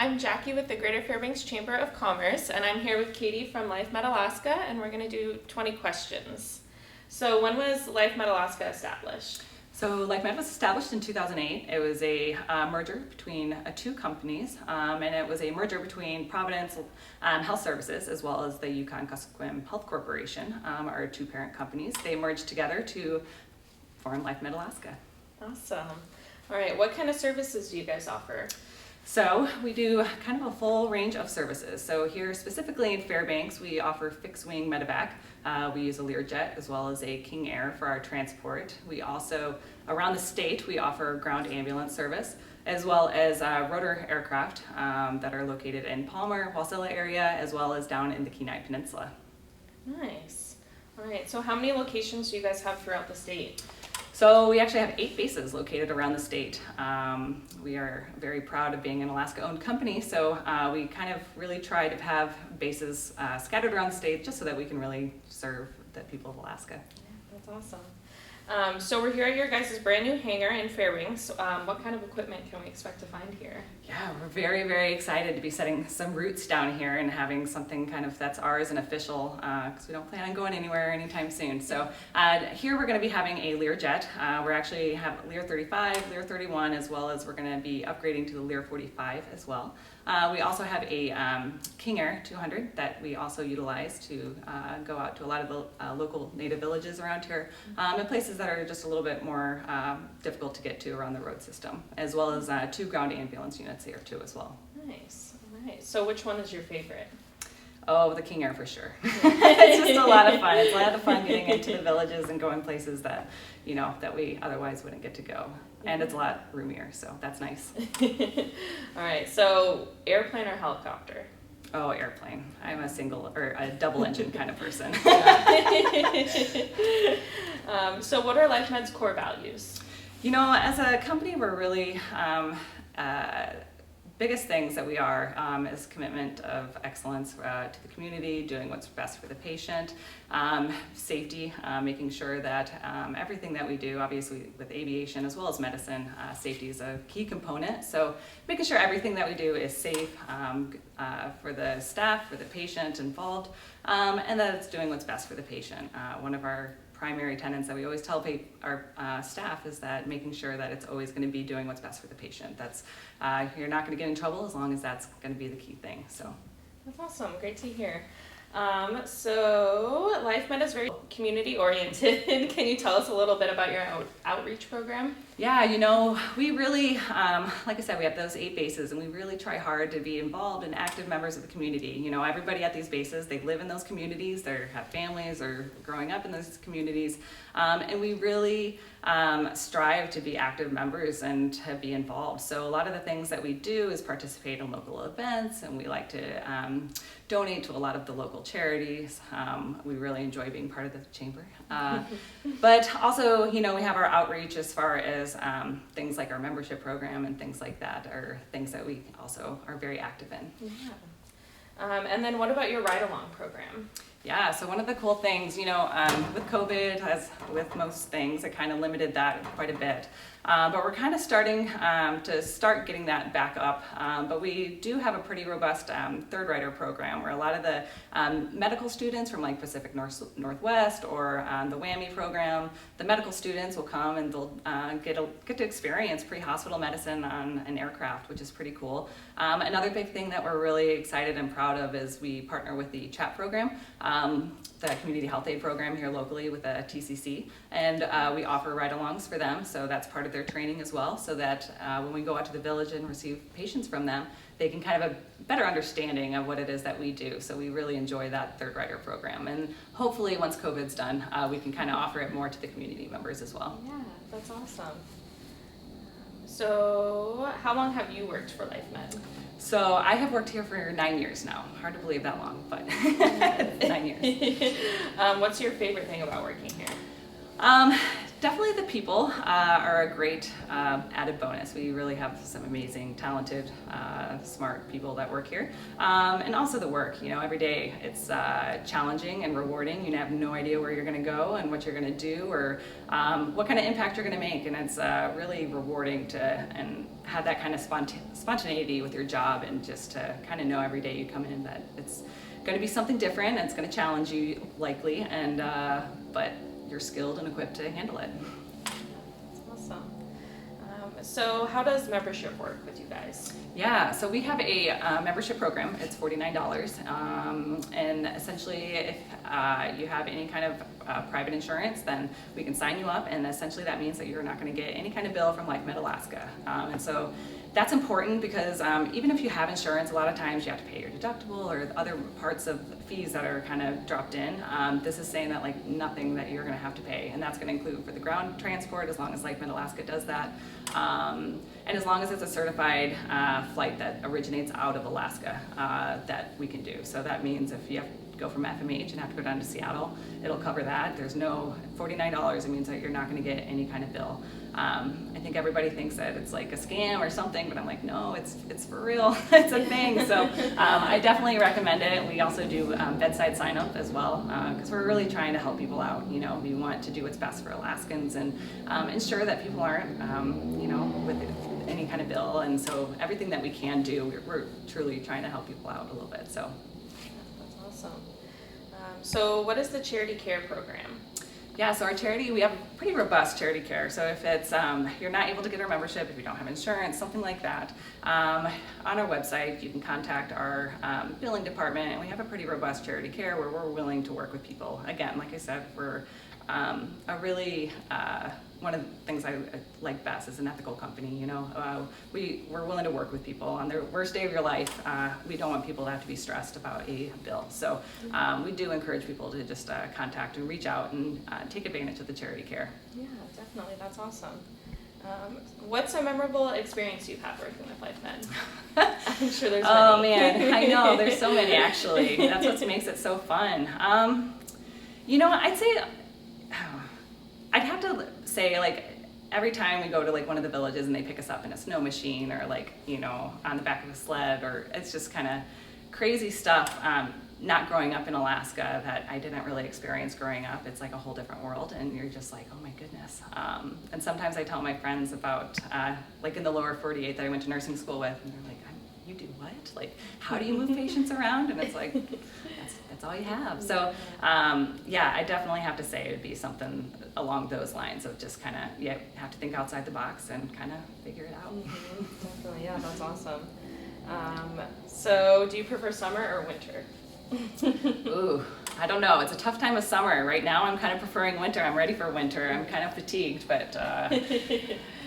I'm Jackie with the Greater Fairbanks Chamber of Commerce, and I'm here with Katie from LifeMed Alaska, and we're going to do 20 questions. So when was LifeMed Alaska established? So LifeMed was established in 2008. It was a merger between two companies, and it was a merger between Providence Health Services as well as the Yukon-Kuskokwim Health Corporation, our two parent companies. They merged together to form LifeMed Alaska. Awesome. All right, what kind of services do you guys offer? So we do kind of a full range of services. So here specifically in Fairbanks, we offer fixed wing medevac. We use a Learjet as well as a King Air for our transport. We also, around the state, we offer ground ambulance service as well as rotor aircraft that are located in Palmer, Wasilla area, as well as down in the Kenai Peninsula. Nice. All right, so how many locations do you guys have throughout the state? So we actually have 8 bases located around the state. We are very proud of being an Alaska-owned company, so we kind of really try to have bases scattered around the state just so that we can really serve the people of Alaska. Yeah, that's awesome. So we're here at your guys' brand new hangar in Fairbanks. What kind of equipment can we expect to find here? Yeah, we're very, very excited to be setting some roots down here and having something kind of that's ours and official because we don't plan on going anywhere anytime soon. So here we're going to be having a Learjet. We're actually have Lear 35, Lear 31, as well as we're going to be upgrading to the Lear 45 as well. We also have a King Air 200 that we also utilize to go out to a lot of the local native villages around here and places that are just a little bit more difficult to get to around the road system, as well as 2 ground ambulance units here too as well. Nice. All right. So which one is your favorite? Oh, the King Air for sure. It's just a lot of fun. It's a lot of fun getting into the villages and going places that, you know, that we otherwise wouldn't get to go. And it's a lot roomier, so that's nice. All right, so airplane or helicopter? Oh, airplane. I'm a double engine kind of person. So what are LifeMed's core values? You know, as a company, we're really, biggest things that we are is commitment of excellence to the community, doing what's best for the patient, safety, making sure that everything that we do, obviously with aviation as well as medicine, safety is a key component. So making sure everything that we do is safe for the staff, for the patient involved, and that it's doing what's best for the patient. One of our primary tenets that we always tell our staff is that making sure that it's always going to be doing what's best for the patient. That's you're not going to get in trouble as long as that's going to be the key thing. So that's awesome. Great to hear. So LifeMed is very community oriented. Can you tell us a little bit about your outreach program? Yeah, you know, we really, like I said, we have those 8 bases and we really try hard to be involved and active members of the community. You know, everybody at these bases, they live in those communities, they have families or growing up in those communities, and we really strive to be active members and to be involved. So a lot of the things that we do is participate in local events, and we like to donate to a lot of the local charities. We really enjoy being part of the chamber. But also, you know, we have our outreach as far as things like our membership program and things like that are things that we also are very active in. Yeah. And then what about your Ridealong program? Yeah, so one of the cool things, you know, with COVID, as with most things, it kind of limited that quite a bit. But we're kind of starting to getting that back up. But we do have a pretty robust third rider program where a lot of the medical students from like Pacific Northwest or the WWAMI program, the medical students will come and they'll get to experience pre-hospital medicine on an aircraft, which is pretty cool. Another big thing that we're really excited and proud of is we partner with the CHAP program, the Community Health Aid program here locally with the TCC, and we offer ride-alongs for them, so that's part of their training as well, so that when we go out to the village and receive patients from them, they can kind of have a better understanding of what it is that we do. So we really enjoy that third rider program, and hopefully once COVID's done, we can kind of offer it more to the community members as well. Yeah, that's awesome. So how long have you worked for LifeMed? So I have worked here for 9 years now. Hard to believe that long, but 9 years. What's your favorite thing about working here? Definitely the people are a great added bonus. We really have some amazing, talented, smart people that work here. And also the work, every day it's challenging and rewarding. You have no idea where you're going to go and what you're going to do or what kind of impact you're going to make. And it's really rewarding to and have that kind of spontaneity with your job, and just to kind of know every day you come in that it's going to be something different and it's going to challenge you likely, and but you're skilled and equipped to handle it. That's awesome. So how does membership work with you guys? Yeah, so we have a membership program. It's $49, and essentially if you have any kind of private insurance, then we can sign you up, and essentially that means that you're not going to get any kind of bill from LifeMed Alaska. And so that's important because even if you have insurance, a lot of times you have to pay your deductible or other parts of fees that are kind of dropped in. This is saying that like nothing that you're going to have to pay, and that's going to include for the ground transport as long as LifeMed Alaska does that, and as long as it's a certified flight that originates out of Alaska that we can do. So that means if you have to go from FMH and have to go down to Seattle, it'll cover that. There's no $49. It means that you're not going to get any kind of bill. I think everybody thinks that it's like a scam or something, but I'm like, no, it's for real. It's a thing. So I definitely recommend it. We also do bedside sign up as well, because we're really trying to help people out. We want to do what's best for Alaskans and ensure that people aren't, with any kind of bill. And so everything that we can do, we're truly trying to help people out a little bit. So that's awesome. So what is the charity care program? Yeah, so our charity, we have pretty robust charity care. So if it's you're not able to get our membership, if you don't have insurance, something like that, on our website you can contact our billing department, and we have a pretty robust charity care where we're willing to work with people. Again, like I said, we're a really one of the things I like best is an ethical company. We're willing to work with people on their worst day of your life. We don't want people to have to be stressed about a bill. So we do encourage people to just contact and reach out and take advantage of the charity care. Yeah, definitely. That's awesome. What's a memorable experience you've had working with LifeMed? I'm sure there's many. Oh man, I know. There's so many actually. That's what makes it so fun. I'd say, I'd have to say like every time we go to like one of the villages and they pick us up in a snow machine or like, on the back of a sled, or it's just kind of crazy stuff. Not growing up in Alaska that I didn't really experience growing up. It's like a whole different world, and you're just like, oh my goodness. And sometimes I tell my friends about, like in the lower 48 that I went to nursing school with, and they're like, you do what? Like, how do you move patients around? And it's like, that's all you have. So, I definitely have to say it would be something along those lines of just kind of, you have to think outside the box and kind of figure it out. Mm-hmm. Definitely, yeah, that's awesome. So do you prefer summer or winter? Ooh, I don't know. It's a tough time of summer. Right now I'm kind of preferring winter. I'm ready for winter. I'm kind of fatigued, but I'm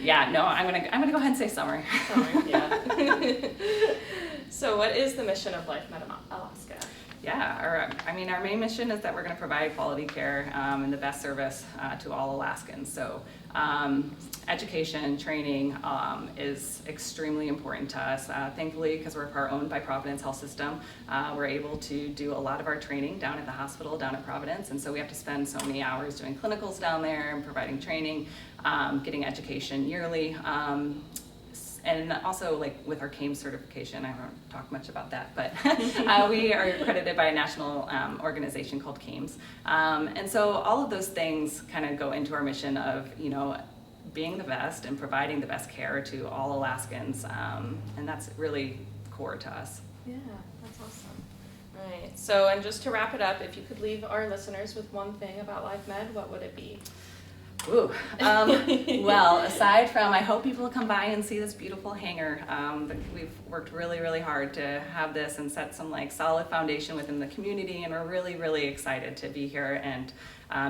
gonna go ahead and say summer. Summer, yeah. So what is the mission of LifeMed Alaska? Yeah, our main mission is that we're going to provide quality care and the best service to all Alaskans. So education, training is extremely important to us. Thankfully, because we're owned by Providence Health System, we're able to do a lot of our training down at the hospital, down at Providence, and so we have to spend so many hours doing clinicals down there and providing training, getting education yearly. And also, like with our CAMES certification, I won't talk much about that, but we are accredited by a national organization called CAMES. And so all of those things kind of go into our mission of, being the best and providing the best care to all Alaskans. And that's really core to us. Yeah, that's awesome. Right. So, and just to wrap it up, if you could leave our listeners with one thing about LifeMed, what would it be? Ooh. Well, aside from, I hope people come by and see this beautiful hangar. We've worked really, really hard to have this and set some solid foundation within the community, and we're really, really excited to be here and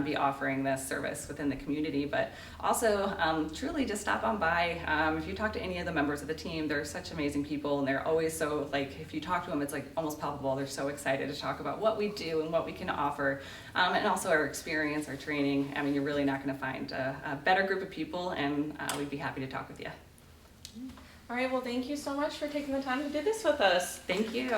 be offering this service within the community. But also, truly just stop on by. If you talk to any of the members of the team, they're such amazing people, and they're always so, if you talk to them, it's almost palpable. They're so excited to talk about what we do and what we can offer, and also our experience, our training. I mean, you're really not going to find a better group of people, and we'd be happy to talk with you. All right, well, thank you so much for taking the time to do this with us. Thank you.